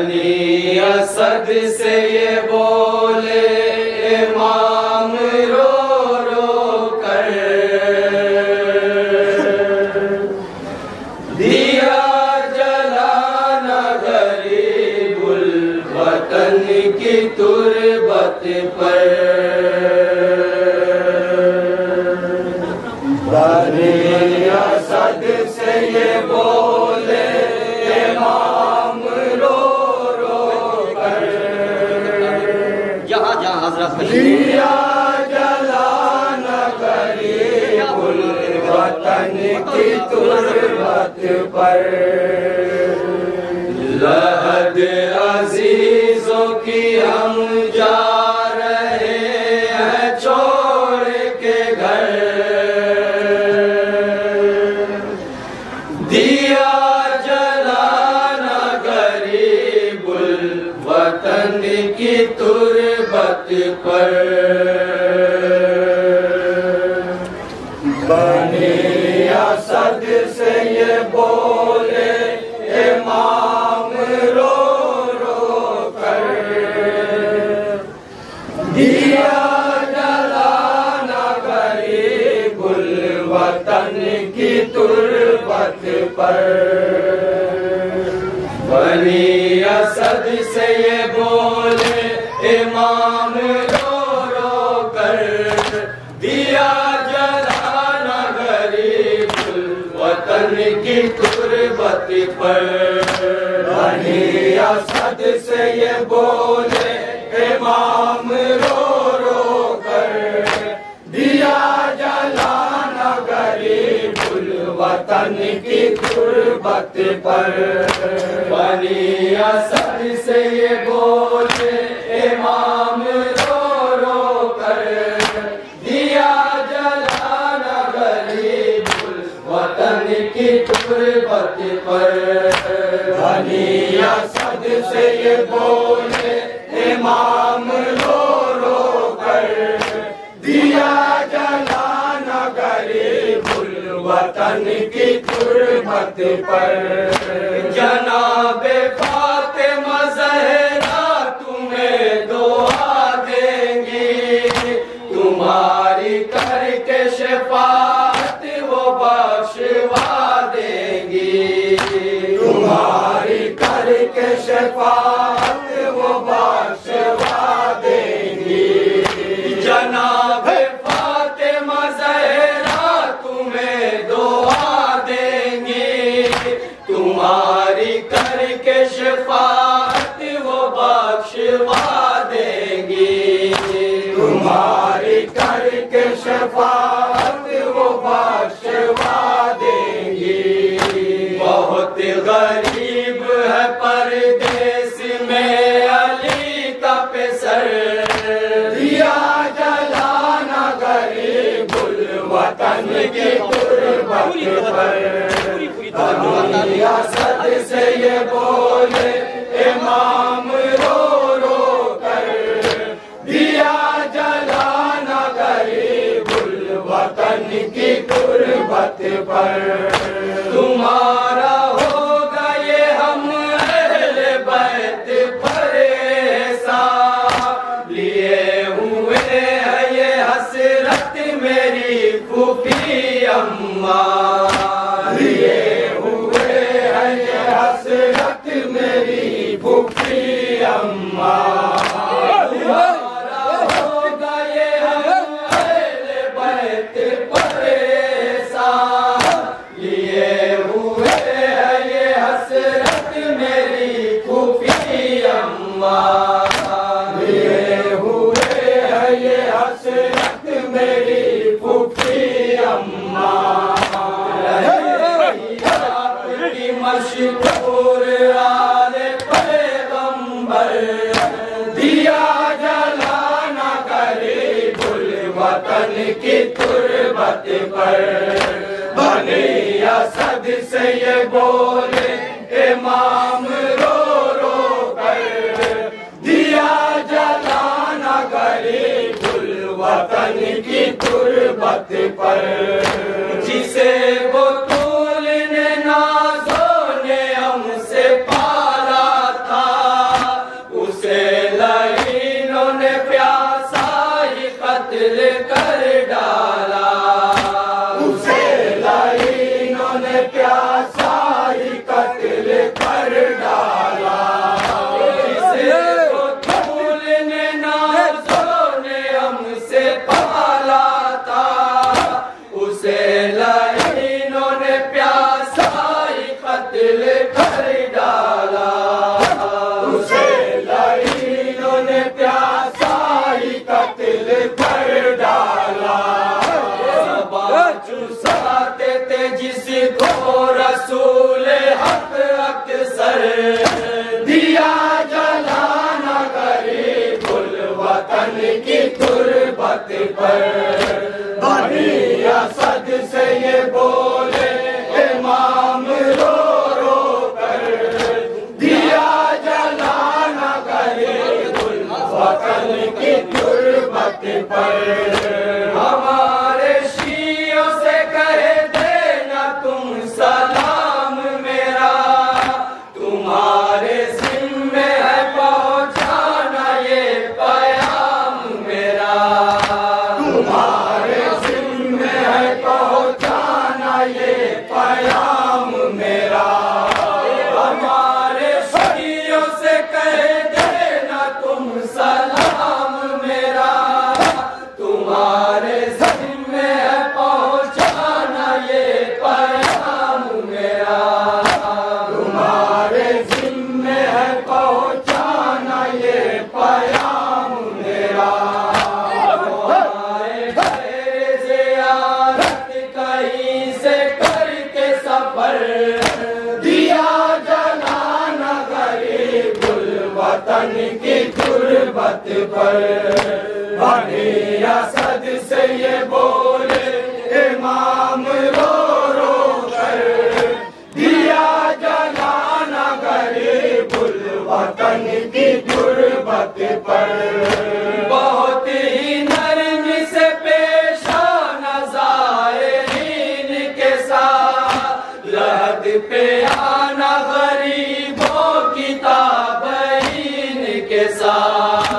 बनी असद से ये बोले इमाम रो रो कर, दिया जलाना गरीबुल वतन की तुरबत पर। बनी असद से ये बोले इमाम रो रो कर, जहाँ जहाँ हजरत दिया जलाना गरीबुल वतन की तुरबत पर। लहद अजीजों की हम जा रहे हैं छोड़ के घर, दिया जलाना गरीबुल वतन की तुरबत पर। बनी असद से ये बोले इमाम रो रो कर, दिया जलाना गरीबुल वतन की तुरबत पर। बनी असद से ये बोले इमाम रो रो कर, दिया जलाना गरीबुल वतन की तुरबत पर। बनी असद से ये बोले इमाम रो रो कर, दिया जलाना गरीबुल वतन की तुरबत पर। बनी असद से ये बोले इमाम रो रो कर, दिया जलाना गरीबुल वतन की तुरबत पर। बनी असद से ये बोले इमाम रो रो कर, दिया जलाना गरीबुल वतन की तुरबत पर। जनाबे फातिमा ज़हरा तुम्हें दुआ देंगी, तुम्हारी करके शफाअत वो बख्शवा देंगी, तुम्हारी करके शफाअत वो बख्शवा देंगी। जनाबे फातिमा ज़हरा तुम्हें दुआ देंगी, तुम्हारी करके शफाअत वो बख्शवा देंगी, तुम्हारी करके शफाअत वो बख्शवा देंगी। बहुत गरीब है परदेस में अली का पेसर, दिया जलाना गरीबुल वतन की तुरबत पर। बनी असद से ये बोले इमाम रो रो कर, दिया जलाना गरीबुल वतन की तुरबत पर। तुम्हारा होगा ये हम अहले बैत परेसा, लिए हुए है ये हसरत मेरी फूफी अम्मा, लिए हुए है ये हसरत मेरी फूफी अम्मा। तुम्हारा होगा ये हम अहले बैत परेसा, लिए हुए है ये हसरत मेरी फूफी अम्मा, लिए हुए है ये हसरत मेरी फूफी अम्मा। आपकी मशहूर आले पैगंबर, दिया जलाना गरीबुल वतन की तुरबत पर। बनी असद से ये बोले इमाम रो रो कर, दिया जलाना गरीबुल वतन की तुरबत पर। जिसे वो तूल ने नाज़ों ने हमसे पाला था, कर डाला। जिसे तो धूल ने नाज़ों ने हमसे पाला था, उसे लाइनों ने प्यासाई कत्ल कर डाला। उसे लाइनों ने प्यासाई कत्ल कर डाला। चुसाते थे जिसको रसूल हक अक्सर, दिया जलाना गरीबुल वतन की तुरबत पर। बनी असद से ये बोले इमाम रो रो कर, दिया जलाना गरीबुल वतन की तुरबत पर। हमारे शियों से कह देना तुम सलाम मेरा, तुम्हारे जिम्मे है पहुंचाना ये पैगाम मेरा। तुम्हारे जिम्मे है पहुंचाना ये पैगाम मेरा। हमारे शियों से कह देना तुम सलाम मेरा, तुम्हारे जिम्मे है पहुंचाना ये पैगाम मेरा। तुम्हारे जिम्मे है पहुंचाना ये पैगाम मेरा। हमारे घर ज़ियारत कहीं से करके सफर, दिया जलाना गरीबुल वतन की तुरबत पर। बनी असद से ये बोले इमाम रो रो कर, दिया जलाना गरीबुल वतन की तुरबत पर। बहुत ही नरमी से पेश आना ज़ाहिरीन के साथ, लहद पे आना गरीबों की ताबईन के साथ।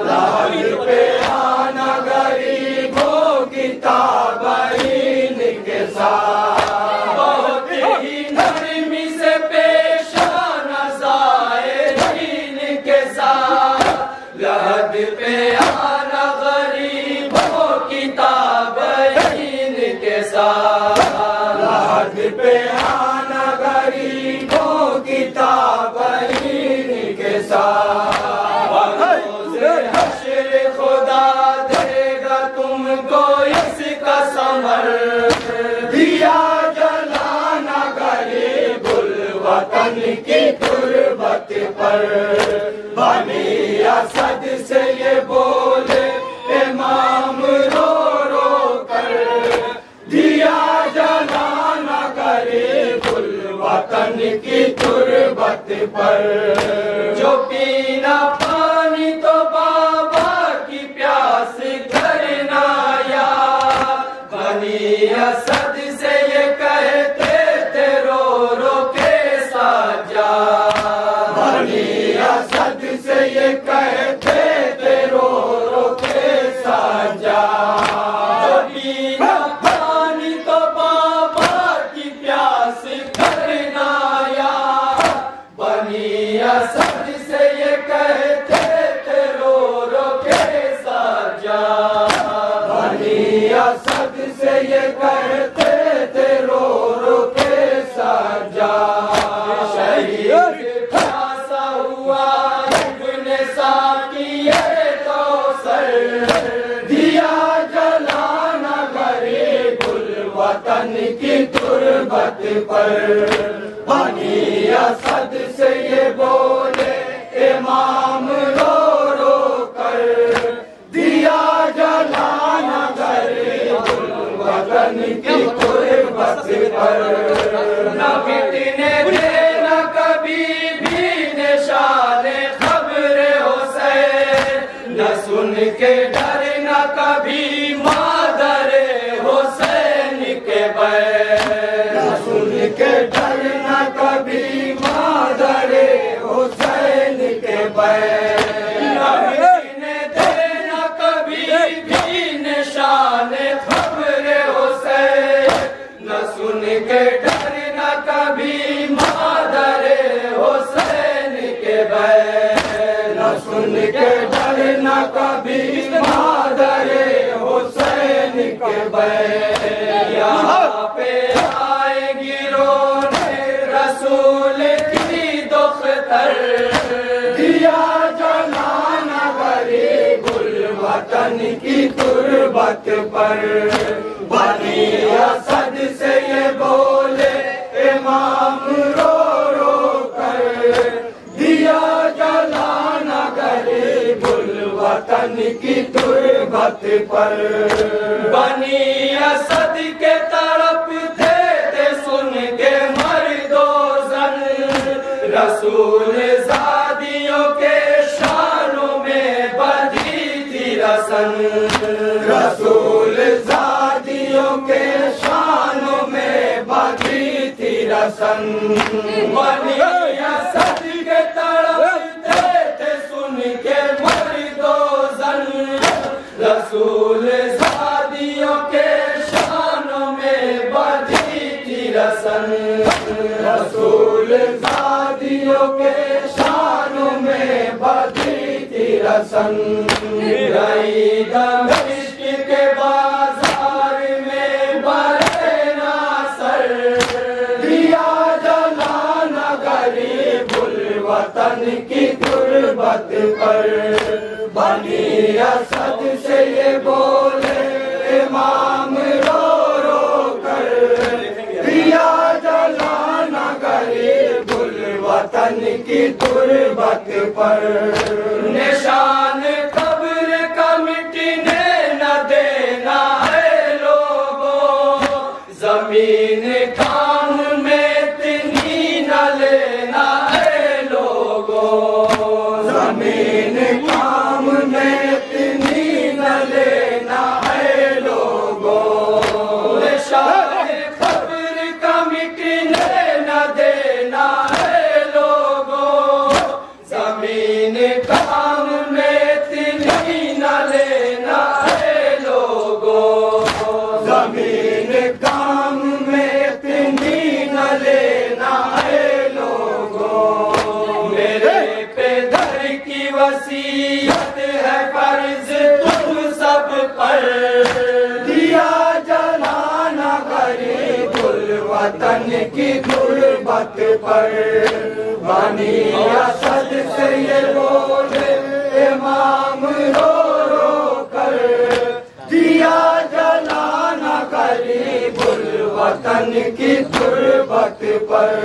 लहद पे आना गरीबों की ताबईन के साथ। बहुत ही नरमी से पेश आना ज़ाहिरीन के साथ, लहद पे आना गरीबों की ताबईन के साथ। लहद पे आना गरीबों की ताबईन के साथ। हश्र खुदा देगा तुमको इसका समर, दिया जलाना गरीबुल वतन की तुरबत पर। बनी असद से ये बोले इमाम रो रो कर, दिया जलाना गरीबुल वतन की तुरबत पर। जो पीना पानी तो बाबा की प्यास करना या, बनी असद से ये कहते थे रो रो के साजा। बनी असद से ये कहते थे रो रो के साजा। जो पीना पानी तो बाबा की प्यास करना या, बनी असद से ये कहते थे रो रो के साजा। बनी असद से ये कहते थे रो रो के साजा। शहीद प्यासा हुआ इब्ने साकी तो सर, दिया जलाना गरीबुल वतन की तुरबत पर। बनी असद से ये बोले इमाम रो रो कर, दिया जलाना गरीबुल वतन की तुरबत पर। न मिटने देना कभी भी निशाने खबरे हुसैन, न सुन के डरना कभी मादरे हुसैन के बैर। न सुन के डरना कभी मादरे हुसैन के बैर। न मिटने देना कभी भी निशाने खबरे हुसैन, न सुन के डरना कभी मादरे के डरना कभी मादरे हुसैन के बैर। यहाँ पे आएगी रोने रसूल की दुख्तर, दिया जलाना गरीबुल वतन की तुरबत पर। बनी असद से ये बोले इमाम रो रो कर, दिया जलाना गरीबुल वतन की तुरबत पर। बनी असद के तरफ थे सुन के मर्दो जन, रसूल ज़ादियों के शानों में बधी थी रसन, रसूल ज़ादियों के शानों में बधी थी रसन। बनी असद के तरफ थे सुन के मर्दो जन, रसूल ज़ादियों के शानों में बधी थी रसन, रसूल ज़ादियों के शानों में बधी थी रसन। गई दमिश्क के बाजार में बरना सर, दिया जलाना गरीबुल वतन की तुरबत पर। बनी असद से ये बोले इमाम रो रो कर, दिया जलाना गरीबुल वतन की तुरबत पर। निशान कब्र का मिटने न देना है लोगों, जमीन काम में इतनी न लेना है लोगों, जमीन काम में इतनी न लेना है लोगों। निशान कब्र का मिटने न देना है लोगों, जमीन काम में इतनी न लेना है लोगों, जमीन काम में इतनी न लेना है लोगों। मेरे पे दर की वसीयत है फर्ज तुम सब पर, दिया जलाना गरीबुल वतन की तुरबत पर। बनी असद से ये बोले इमाम रो रो कर, दिया जलाना गरीबुल वतन की तुरबत पर।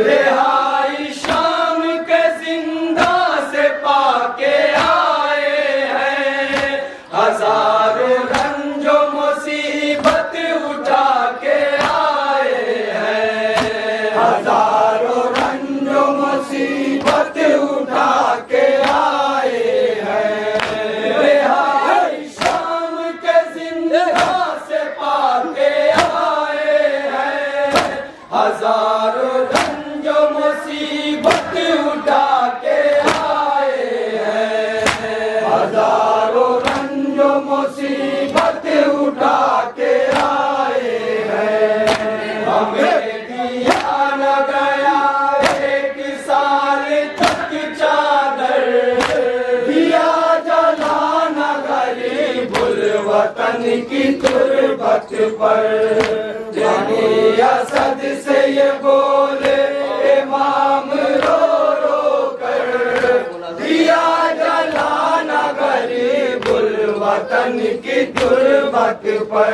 रिहाई शाम के जिंदा से पाके आए हैं, हजारों रंजो मुसीबत उठा के आए हैं, हजारों रंजो मुसीबत उठा के आए हैं। रिहाई शाम के जिंदा से पाके आए हैं, हजारों रंजो मुसीबत उठा के आए हैं, हजारों रंजो मुसीबत उठा के आए हैं। हमें दिया न गया एक साल तक चादर, दिया जलाना गरीबुल वतन की तुरबत पर। बनी असद से ये बोले इमाम रो रो कर, दिया जलाना गरीबुल वतन की तुरबत पर।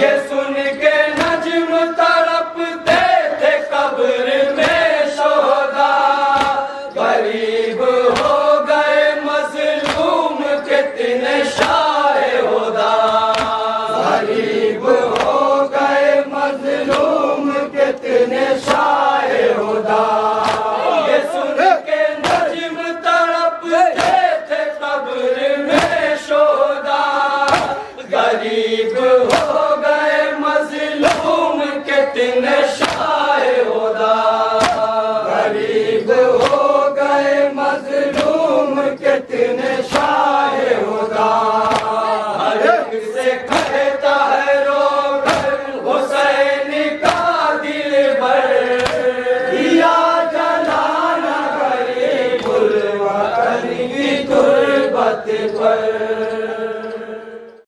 ये सुन के नज्म तड़पते थे कब्र में शोहदा, गरीब हो गए मजलूम कितने शाहे होदा, गरीब हो गए मजलूम कितने शाहे होदा। ये सुन के नज्म तड़पते थे कब्र में शोहदा, गरीब हो गए मजलूम कितने शाहे होदा, गरीब हो गए मजलूम कितने शाहे होदा। हर एक से कहता है रो कर हुसैन का दिल भर, दिया जलाना गरीबुल वतन की पर